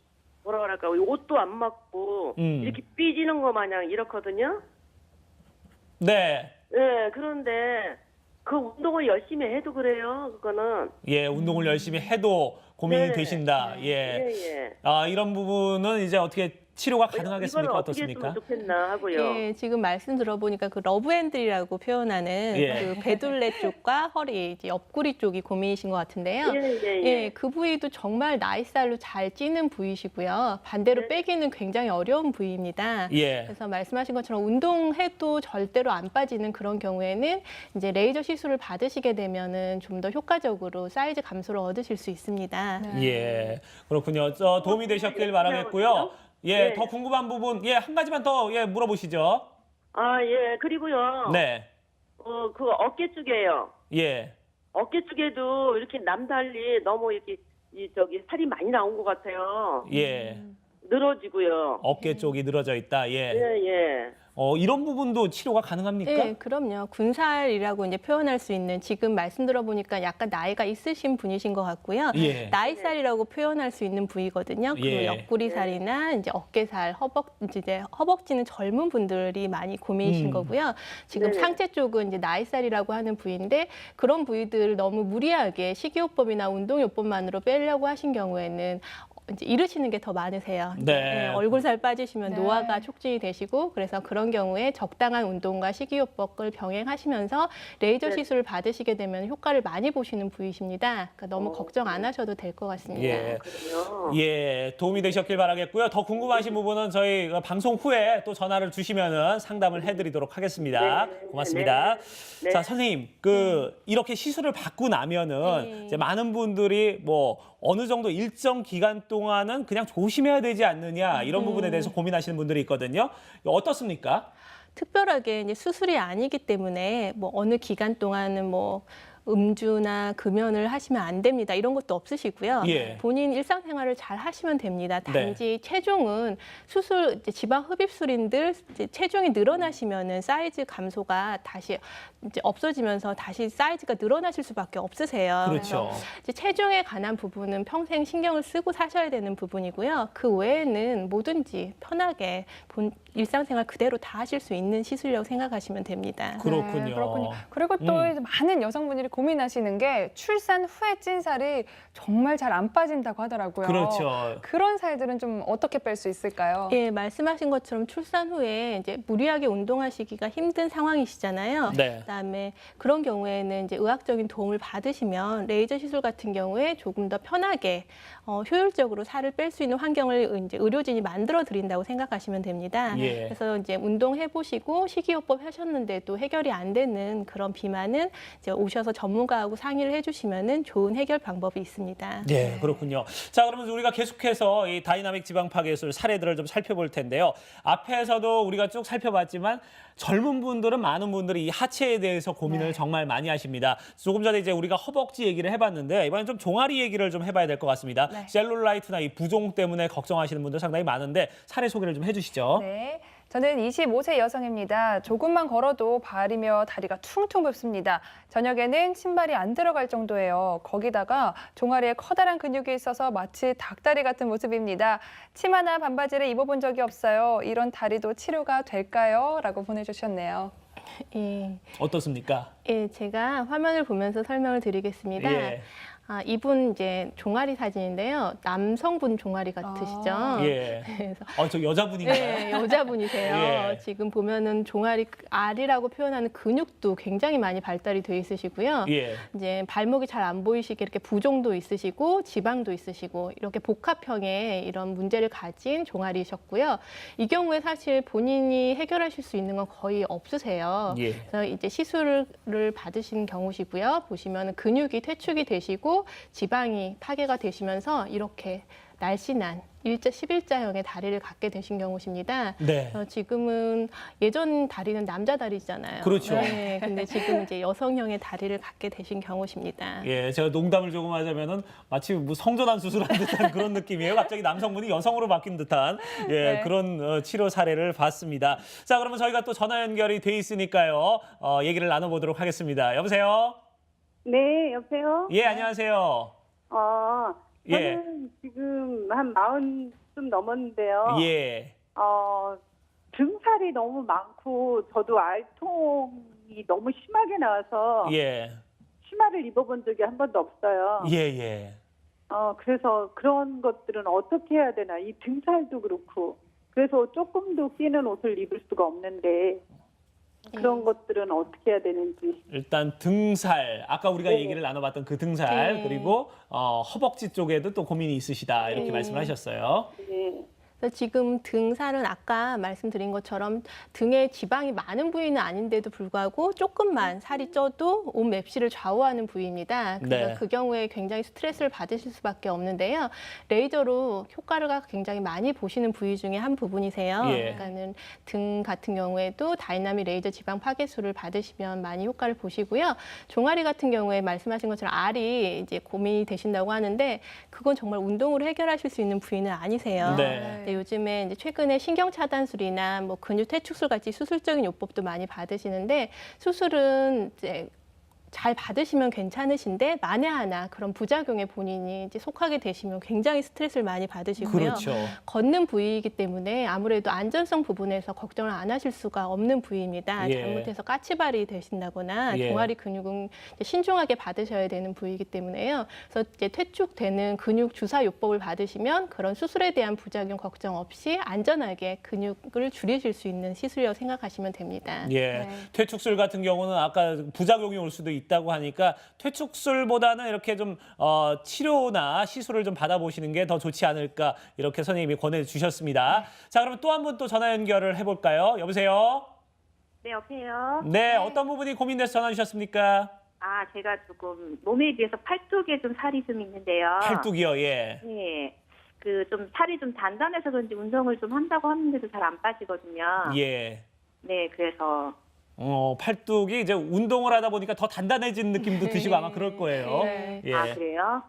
뭐라 그럴까, 옷도 안 맞고, 이렇게 삐지는 거 마냥 이렇거든요. 네. 예, 그런데 그 운동을 열심히 해도 그래요, 그거는. 예, 운동을 열심히 해도 고민이 네. 되신다. 예. 예, 예. 아, 이런 부분은 이제 어떻게 치료가 가능하겠습니까? 이걸 어떻게 어떻습니까? 했으면 좋겠나 하고요. 예, 지금 말씀 들어보니까 그 러브핸들이라고 표현하는 예. 그 배둘레 쪽과 허리, 이제 옆구리 쪽이 고민이신 것 같은데요. 예. 그 부위도 정말 나이살로 잘 찌는 부위시고요. 반대로 네. 빼기는 굉장히 어려운 부위입니다. 예. 그래서 말씀하신 것처럼 운동해도 절대로 안 빠지는 그런 경우에는 이제 레이저 시술을 받으시게 되면은 좀 더 효과적으로 사이즈 감소를 얻으실 수 있습니다. 네. 예. 그렇군요. 도움이 되셨길 바라겠고요. 예, 더 궁금한 부분, 한 가지만 더, 물어보시죠. 아, 예. 그리고요. 네. 그 어깨 쪽에요. 예. 어깨 쪽에도 이렇게 남달리 너무 이렇게 살이 많이 나온 것 같아요. 예. 늘어지고요. 어깨 쪽이 늘어져 있다. 예. 예. 이런 부분도 치료가 가능합니까? 네, 그럼요. 군살이라고 이제 표현할 수 있는 지금 말씀 들어보니까 약간 나이가 있으신 분이신 것 같고요. 예. 나이살이라고 표현할 수 있는 부위거든요. 그 예. 옆구리살이나 이제 어깨살, 허벅지는 젊은 분들이 많이 고민이신 거고요. 지금 네네. 상체 쪽은 이제 나이살이라고 하는 부위인데 그런 부위들을 너무 무리하게 식이요법이나 운동요법만으로 빼려고 하신 경우에는 이제 잃으시는 게 더 많으세요. 네. 얼굴 살 빠지시면 네. 노화가 촉진이 되시고 그래서 그런 경우에 적당한 운동과 식이요법을 병행하시면서 레이저 시술을 받으시게 되면 효과를 많이 보시는 부위십니다. 그러니까 너무 걱정 안 하셔도 될 것 같습니다. 예. 예, 도움이 되셨길 바라겠고요. 더 궁금하신 부분은 저희 방송 후에 또 전화를 주시면은 상담을 해드리도록 하겠습니다. 고맙습니다. 네. 자, 선생님, 이렇게 시술을 받고 나면은 이제 많은 분들이 뭐 어느 정도 일정 기간 동안은 그냥 조심해야 되지 않느냐 이런 부분에 대해서 고민하시는 분들이 있거든요. 어떻습니까? 특별하게 이제 수술이 아니기 때문에 뭐 어느 기간 동안은 뭐 음주나 금연을 하시면 안 됩니다. 이런 것도 없으시고요. 예. 본인 일상생활을 잘 하시면 됩니다. 단지 체중은 수술 이제 지방 흡입술인들 이제 체중이 늘어나시면은 사이즈 감소가 다시 이제 없어지면서 다시 사이즈가 늘어나실 수밖에 없으세요. 그렇죠. 그래서 이제 체중에 관한 부분은 평생 신경을 쓰고 사셔야 되는 부분이고요. 그 외에는 뭐든지 편하게 일상생활 그대로 다 하실 수 있는 시술이라고 생각하시면 됩니다. 그렇군요. 네, 그렇군요. 그리고 또 이제 많은 여성분들이 고민하시는 게 출산 후에 찐 살이 정말 잘 안 빠진다고 하더라고요. 그렇죠. 그런 살들은 좀 어떻게 뺄 수 있을까요? 예, 말씀하신 것처럼 출산 후에 이제 무리하게 운동하시기가 힘든 상황이시잖아요. 네. 그다음에 그런 경우에는 이제 의학적인 도움을 받으시면 레이저 시술 같은 경우에 조금 더 편하게 효율적으로 살을 뺄 수 있는 환경을 이제 의료진이 만들어 드린다고 생각하시면 됩니다. 예. 그래서 이제 운동해 보시고 식이요법 하셨는데도 해결이 안 되는 그런 비만은 이제 오셔서 전문가하고 상의를 해주시면은 좋은 해결 방법이 있습니다. 네, 그렇군요. 자, 그러면 우리가 계속해서 이 다이나믹 지방 파괴술 사례들을 좀 살펴볼 텐데요. 앞에서도 우리가 쭉 살펴봤지만 젊은 분들은 많은 분들이 이 하체에 대해서 고민을 정말 많이 하십니다. 조금 전에 이제 우리가 허벅지 얘기를 해봤는데 이번엔 좀 종아리 얘기를 좀 해봐야 될 것 같습니다. 셀룰라이트나 이 부종 때문에 걱정하시는 분들 상당히 많은데 사례 소개를 좀 해주시죠. 네. 저는 25세 여성입니다. 조금만 걸어도 발이며 다리가 퉁퉁 붓습니다. 저녁에는 신발이 안 들어갈 정도예요. 거기다가 종아리에 커다란 근육이 있어서 마치 닭다리 같은 모습입니다. 치마나 반바지를 입어본 적이 없어요. 이런 다리도 치료가 될까요? 라고 보내주셨네요. 예. 어떻습니까? 예, 제가 화면을 보면서 설명을 드리겠습니다. 예. 이분 이제 종아리 사진인데요. 남성분 종아리 같으시죠? 예. 그래서 저 여자분인가요? 네, 여자분이세요. 예. 지금 보면은 종아리 알이라고 표현하는 근육도 굉장히 많이 발달이 돼 있으시고요. 예. 이제 발목이 잘 안 보이시게 이렇게 부종도 있으시고 지방도 있으시고 이렇게 복합형의 이런 문제를 가진 종아리셨고요. 이 경우에 사실 본인이 해결하실 수 있는 건 거의 없으세요. 예. 그래서 이제 시술을 받으신 경우시고요. 보시면 근육이 퇴축이 되시고 지방이 파괴가 되시면서 이렇게 날씬한 11자형의 다리를 갖게 되신 경우십니다. 네. 지금은 예전 다리는 남자 다리잖아요. 그렇죠. 네, 근데 지금 이제 여성형의 다리를 갖게 되신 경우십니다. 예, 제가 농담을 조금 하자면은 마치 뭐 성전환 수술한 듯한 그런 느낌이에요. 갑자기 남성분이 여성으로 바뀐 듯한 네. 그런 치료 사례를 봤습니다. 자, 그러면 저희가 또 전화 연결이 돼 있으니까요. 얘기를 나눠보도록 하겠습니다. 여보세요? 네, 여보세요? 예, 안녕하세요. 예. 저는 지금 한 40 좀 넘었는데요. 예. 등살이 너무 많고 저도 알통이 너무 심하게 나와서 예. 치마를 입어본 적이 한 번도 없어요. 예, 예. 그래서 그런 것들은 어떻게 해야 되나. 이 등살도 그렇고. 그래서 조금도 끼는 옷을 입을 수가 없는데 그런 것들은 어떻게 해야 되는지. 일단 등살, 아까 우리가 네. 얘기를 나눠봤던 그 등살, 네. 그리고 허벅지 쪽에도 또 고민이 있으시다 이렇게 말씀을 하셨어요. 네. 그래서 지금 등살은 아까 말씀드린 것처럼 등에 지방이 많은 부위는 아닌데도 불구하고 조금만 살이 쪄도 온 맵시를 좌우하는 부위입니다. 그래서 네. 그 경우에 굉장히 스트레스를 받으실 수밖에 없는데요. 레이저로 효과를 굉장히 많이 보시는 부위 중에 한 부분이세요. 예. 그러니까는 등 같은 경우에도 다이나믹 레이저 지방 파괴술을 받으시면 많이 효과를 보시고요. 종아리 같은 경우에 말씀하신 것처럼 알이 이제 고민이 되신다고 하는데 그건 정말 운동으로 해결하실 수 있는 부위는 아니세요. 네. 네, 요즘에 이제 최근에 신경 차단술이나 뭐 근육 퇴축술 같이 수술적인 요법도 많이 받으시는데 수술은 이제 잘 받으시면 괜찮으신데 만에 하나 그런 부작용에 본인이 이제 속하게 되시면 굉장히 스트레스를 많이 받으시고요. 그렇죠. 걷는 부위이기 때문에 아무래도 안전성 부분에서 걱정을 안 하실 수가 없는 부위입니다. 예. 잘못해서 까치발이 되신다거나 예. 종아리 근육은 이제 신중하게 받으셔야 되는 부위이기 때문에요. 그래서 이제 퇴축되는 근육 주사 요법을 받으시면 그런 수술에 대한 부작용 걱정 없이 안전하게 근육을 줄이실 수 있는 시술이라고 생각하시면 됩니다. 예, 네. 퇴축술 같은 경우는 아까 부작용이 올 수도 있다고 하니까 퇴축술보다는 이렇게 좀 치료나 시술을 좀 받아보시는 게 더 좋지 않을까 이렇게 선생님이 권해주셨습니다. 자, 그러면 또 한 번 또 전화 연결을 해볼까요? 여보세요? 네, 여보세요. 네, 어떤 부분이 고민돼서 전화 주셨습니까? 아, 제가 조금 몸에 비해서 팔뚝에 좀 살이 좀 있는데요. 팔뚝이요, 예. 네. 그 좀 살이 좀 단단해서 그런지 운동을 좀 한다고 하는데도 잘 안 빠지거든요. 예. 네, 그래서 팔뚝이 이제 운동을 하다 보니까 더 단단해진 느낌도 드시고 아마 그럴 거예요. 네. 예. 아, 그래요?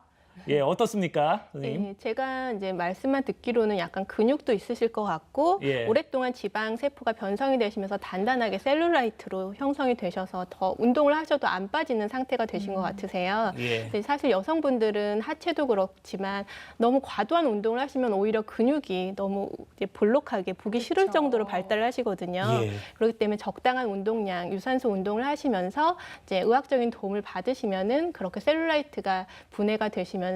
예, 어떻습니까, 선생님? 네, 제가 이제 말씀만 듣기로는 약간 근육도 있으실 것 같고 예. 오랫동안 지방 세포가 변성이 되시면서 단단하게 셀룰라이트로 형성이 되셔서 더 운동을 하셔도 안 빠지는 상태가 되신 것 같으세요. 예. 근데 사실 여성분들은 하체도 그렇지만 너무 과도한 운동을 하시면 오히려 근육이 너무 이제 볼록하게 보기 싫을 그렇죠. 정도로 발달을 하시거든요. 예. 그렇기 때문에 적당한 운동량, 유산소 운동을 하시면서 이제 의학적인 도움을 받으시면은 그렇게 셀룰라이트가 분해가 되시면서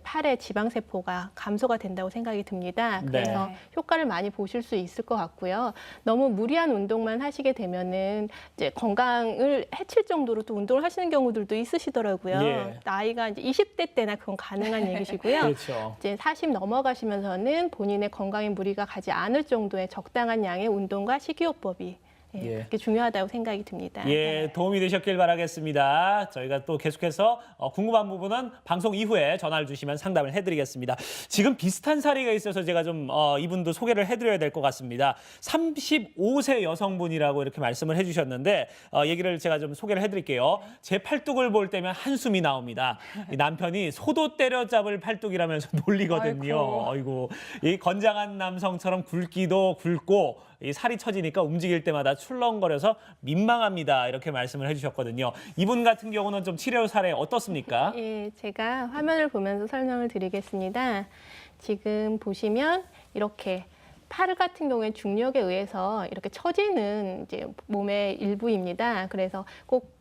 팔의 지방 세포가 감소가 된다고 생각이 듭니다. 그래서 네. 효과를 많이 보실 수 있을 것 같고요. 너무 무리한 운동만 하시게 되면은 이제 건강을 해칠 정도로 또 운동을 하시는 경우들도 있으시더라고요. 예. 나이가 이제 20대 때나 그건 가능한 얘기시고요. 그렇죠. 이제 40 넘어가시면서는 본인의 건강에 무리가 가지 않을 정도의 적당한 양의 운동과 식이요법이 예. 그렇게 중요하다고 생각이 듭니다. 예, 도움이 되셨길 바라겠습니다. 저희가 또 계속해서 궁금한 부분은 방송 이후에 전화를 주시면 상담을 해드리겠습니다. 지금 비슷한 사례가 있어서 제가 좀 이분도 소개를 해드려야 될 것 같습니다. 35세 여성분이라고 이렇게 말씀을 해주셨는데 얘기를 제가 좀 소개를 해드릴게요. 제 팔뚝을 볼 때면 한숨이 나옵니다. 이 남편이 소도 때려잡을 팔뚝이라면서 놀리거든요. 아이고, 이 건장한 남성처럼 굵기도 굵고 이 살이 처지니까 움직일 때마다 출렁거려서 민망합니다. 이렇게 말씀을 해주셨거든요. 이분 같은 경우는 좀 치료 사례 어떻습니까? 예, 제가 화면을 보면서 설명을 드리겠습니다. 지금 보시면 이렇게 팔 같은 경우에 중력에 의해서 이렇게 처지는 이제 몸의 일부입니다. 그래서 꼭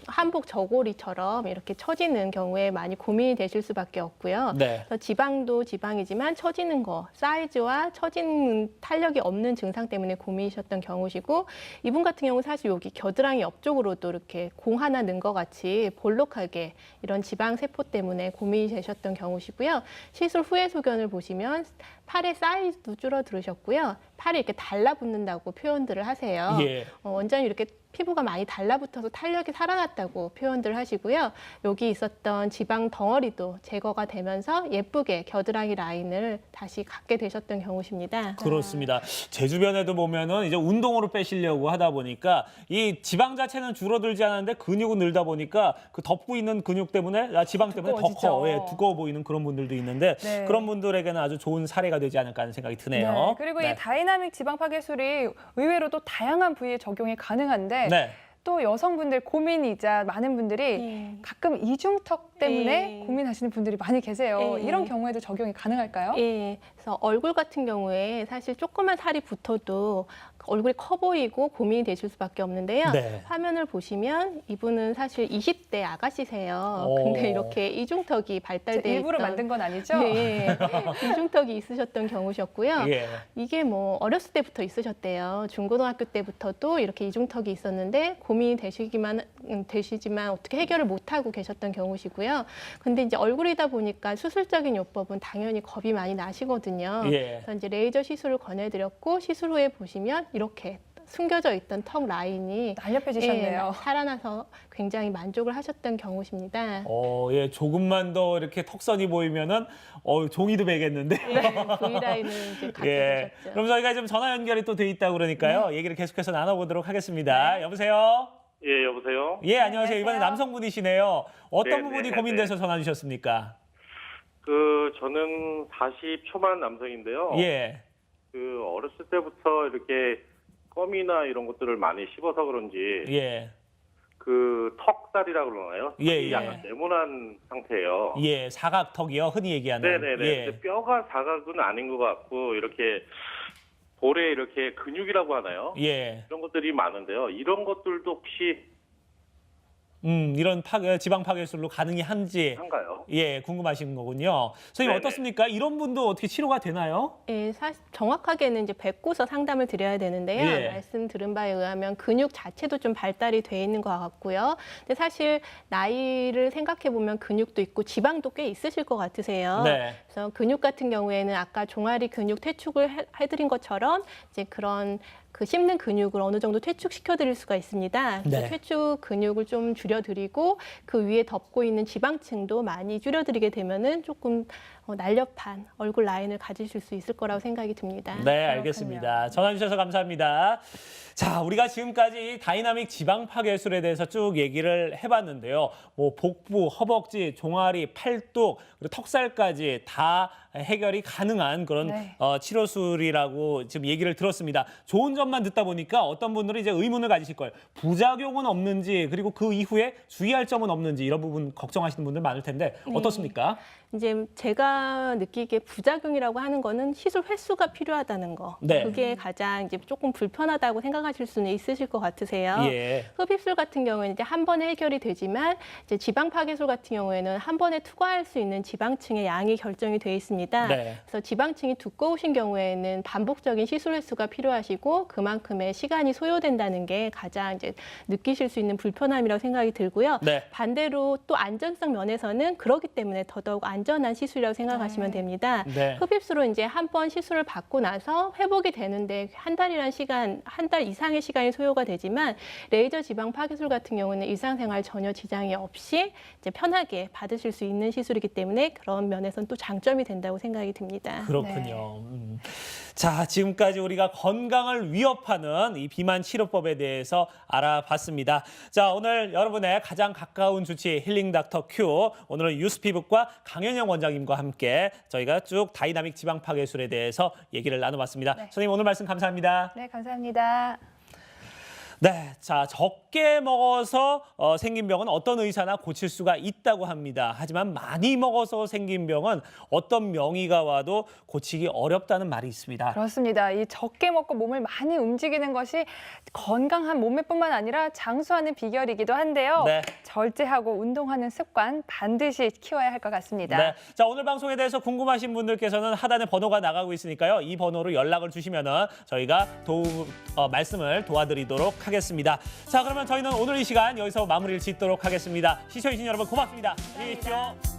한복 저고리처럼 이렇게 처지는 경우에 많이 고민이 되실 수밖에 없고요. 네. 그래서 지방도 지방이지만 처지는 거, 사이즈와 처지는 탄력이 없는 증상 때문에 고민이셨던 경우시고 이분 같은 경우 사실 여기 겨드랑이 옆쪽으로도 이렇게 공 하나 넣은 것 같이 볼록하게 이런 지방 세포 때문에 고민이 되셨던 경우시고요. 시술 후의 소견을 보시면 팔의 사이즈도 줄어들으셨고요. 팔이 이렇게 달라붙는다고 표현들을 하세요. 예. 원장님 이렇게 피부가 많이 달라붙어서 탄력이 살아났다고 표현들 하시고요. 여기 있었던 지방 덩어리도 제거가 되면서 예쁘게 겨드랑이 라인을 다시 갖게 되셨던 경우십니다. 그렇습니다. 제 주변에도 보면은 이제 운동으로 빼시려고 하다 보니까 이 지방 자체는 줄어들지 않았는데 근육은 늘다 보니까 그 덮고 있는 근육 때문에 지방 때문에 더 커, 예, 두꺼워 보이는 그런 분들도 있는데 네. 그런 분들에게는 아주 좋은 사례가 되지 않을까 하는 생각이 드네요. 네, 그리고 네. 이 다이나믹 지방 파괴술이 의외로 또 다양한 부위에 적용이 가능한데 네. 또 여성분들 고민이자 많은 분들이 네. 가끔 이중턱 때문에 네. 고민하시는 분들이 많이 계세요. 네. 이런 경우에도 적용이 가능할까요? 예, 그래서 얼굴 같은 경우에 사실 조그만 살이 붙어도 얼굴이 커 보이고 고민이 되실 수밖에 없는데요. 네. 화면을 보시면 이분은 사실 20대 아가씨세요. 오. 근데 이렇게 이중턱이 발달돼 일부러 있던 만든 건 아니죠? 네, 이중턱이 있으셨던 경우셨고요. 예. 이게 뭐 어렸을 때부터 있으셨대요. 중고등학교 때부터도 이렇게 이중턱이 있었는데 고민이 되시지만 어떻게 해결을 못 하고 계셨던 경우시고요. 근데 이제 얼굴이다 보니까 수술적인 요법은 당연히 겁이 많이 나시거든요. 예. 그래서 이제 레이저 시술을 권해드렸고 시술 후에 보시면 이렇게 숨겨져 있던 턱 라인이 날렵해지셨네요. 살아나서 굉장히 만족을 하셨던 경우십니다. 예, 조금만 더 이렇게 턱선이 보이면은 종이도 베겠는데. V라인을 이제 갖게 예. 되셨죠. 그럼 저희가 지금 전화 연결이 또 돼 있다고 그러니까요. 얘기를 계속해서 나눠보도록 하겠습니다. 여보세요? 예, 여보세요? 예, 안녕하세요. 이번에 안녕하세요. 남성분이시네요. 어떤 네, 부분이 네, 고민돼서 전화 주셨습니까? 저는 40 초반 남성인데요. 예. 어렸을 때부터 이렇게 껌이나 이런 것들을 많이 씹어서 그런지, 예. 그 턱살이라고 그러나요? 예. 약간 네모난 상태예요. 예, 사각턱이요. 흔히 얘기하는. 네네네. 예. 근데 뼈가 사각은 아닌 것 같고 이렇게 볼에 이렇게 근육이라고 하나요? 예. 이런 것들이 많은데요. 이런 것들도 혹시 이런 지방 파괴술로 가능이 한지 한가요? 예, 궁금하신 거군요. 선생님 네네. 어떻습니까? 이런 분도 어떻게 치료가 되나요? 예, 사실 정확하게는 이제 뵙고서 상담을 드려야 되는데요. 예. 말씀 들은 바에 의하면 근육 자체도 좀 발달이 돼 있는 것 같고요. 근데 사실 나이를 생각해 보면 근육도 있고 지방도 꽤 있으실 것 같으세요. 네. 그래서 근육 같은 경우에는 아까 종아리 근육 퇴축을 해드린 것처럼 이제 그런 그 씹는 근육을 어느 정도 퇴축시켜 드릴 수가 있습니다. 네. 퇴축 근육을 좀 줄여드리고 그 위에 덮고 있는 지방층도 많이 줄여드리게 되면은 조금 날렵한 얼굴 라인을 가지실 수 있을 거라고 생각이 듭니다. 네, 알겠습니다. 전화 주셔서 감사합니다. 자, 우리가 지금까지 다이나믹 지방 파괴술에 대해서 쭉 얘기를 해봤는데요. 뭐 복부, 허벅지, 종아리, 팔뚝, 그리고 턱살까지 다 해결이 가능한 그런 네. 치료술이라고 지금 얘기를 들었습니다. 좋은 점만 듣다 보니까 어떤 분들은 이제 의문을 가지실 거예요. 부작용은 없는지, 그리고 그 이후에 주의할 점은 없는지 이런 부분 걱정하시는 분들 많을 텐데 어떻습니까? 이제 제가 느끼기에 부작용이라고 하는 거는 시술 횟수가 필요하다는 거. 네. 그게 가장 이제 조금 불편하다고 생각하실 수는 있으실 것 같으세요. 예. 흡입술 같은 경우에는 이제 한 번에 해결이 되지만 이제 지방 파괴술 같은 경우에는 한 번에 투과할 수 있는 지방층의 양이 결정이 돼 있습니다. 네. 그래서 지방층이 두꺼우신 경우에는 반복적인 시술 횟수가 필요하시고 그만큼의 시간이 소요된다는 게 가장 이제 느끼실 수 있는 불편함이라고 생각이 들고요. 네. 반대로 또 안전성 면에서는 그렇기 때문에 더더욱 안전한 시술이라고 생각하시면 됩니다. 네. 흡입술은 이제 한 번 시술을 받고 나서 회복이 되는데 한 달이란 시간, 한 달 이상의 시간이 소요가 되지만 레이저 지방 파괴술 같은 경우는 일상생활 전혀 지장이 없이 이제 편하게 받으실 수 있는 시술이기 때문에 그런 면에서는 또 장점이 된다고 생각이 듭니다. 그렇군요. 자, 지금까지 우리가 건강을 위협하는 이 비만 치료법에 대해서 알아봤습니다. 자, 오늘 여러분의 가장 가까운 주치 힐링 닥터 큐. 오늘은 유스피부과 강현영 원장님과 함께 저희가 쭉 다이나믹 지방 파괴술에 대해서 얘기를 나눠봤습니다. 네. 선생님 오늘 말씀 감사합니다. 네, 감사합니다. 네, 자 적게 먹어서 생긴 병은 어떤 의사나 고칠 수가 있다고 합니다. 하지만 많이 먹어서 생긴 병은 어떤 명의가 와도 고치기 어렵다는 말이 있습니다. 그렇습니다. 이 적게 먹고 몸을 많이 움직이는 것이 건강한 몸매뿐만 아니라 장수하는 비결이기도 한데요. 네. 절제하고 운동하는 습관 반드시 키워야 할 것 같습니다. 네, 자 오늘 방송에 대해서 궁금하신 분들께서는 하단에 번호가 나가고 있으니까요. 이 번호로 연락을 주시면은 저희가 말씀을 도와드리도록 하겠습니다. 자, 그러면 저희는 오늘 이 시간 여기서 마무리를 짓도록 하겠습니다. 시청해주신 여러분 고맙습니다. 안녕히 계십시오.